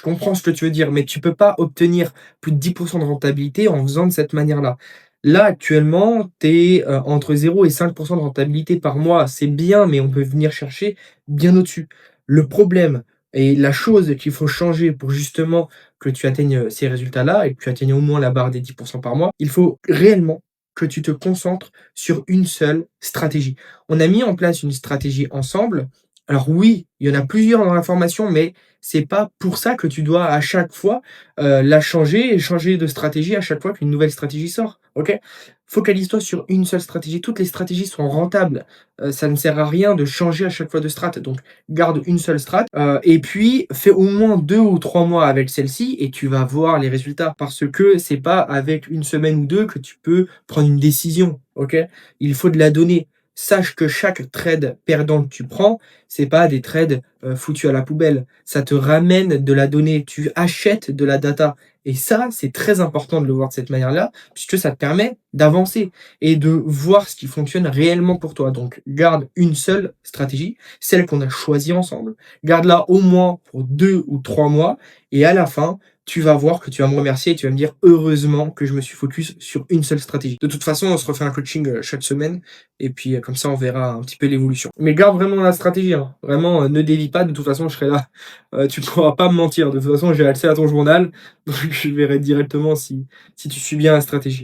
comprends ce que tu veux dire, mais tu peux pas obtenir plus de 10 de rentabilité en faisant de cette manière-là. Là, actuellement, tu es, entre 0 et 5 de rentabilité par mois. C'est bien, mais on peut venir chercher bien au-dessus. Le problème et la chose qu'il faut changer pour justement que tu atteignes, ces résultats-là et que tu atteignes au moins la barre des 10 par mois, il faut réellement que tu te concentres sur une seule stratégie. On a mis en place une stratégie ensemble. Alors oui, il y en a plusieurs dans la formation, mais c'est pas pour ça que tu dois à chaque fois, la changer et changer de stratégie à chaque fois qu'une nouvelle stratégie sort, OK? Focalise-toi sur une seule stratégie. Toutes les stratégies sont rentables, ça ne sert à rien de changer à chaque fois de strat, donc garde une seule strat, et puis fais au moins 2 ou 3 mois avec celle-ci et tu vas voir les résultats. Parce que c'est pas avec une semaine ou 2 que tu peux prendre une décision, OK? Il faut de la donnée. Sache que chaque trade perdant que tu prends, c'est pas des trades, foutus à la poubelle. Ça te ramène de la donnée, tu achètes de la data et ça, c'est très important de le voir de cette manière-là, puisque ça te permet d'avancer et de voir ce qui fonctionne réellement pour toi. Donc garde une seule stratégie, celle qu'on a choisie ensemble, garde-la au moins pour 2 ou 3 mois et à la fin, tu vas voir que tu vas me remercier et tu vas me dire: «Heureusement que je me suis focus sur une seule stratégie». De toute façon, on se refait un coaching, chaque semaine et puis, comme ça, on verra un petit peu l'évolution. Mais garde vraiment la stratégie, hein. Vraiment, ne dévie pas. De toute façon, je serai là. Tu pourras pas me mentir. De toute façon, j'ai accès à ton journal, donc je verrai directement si tu suis bien la stratégie.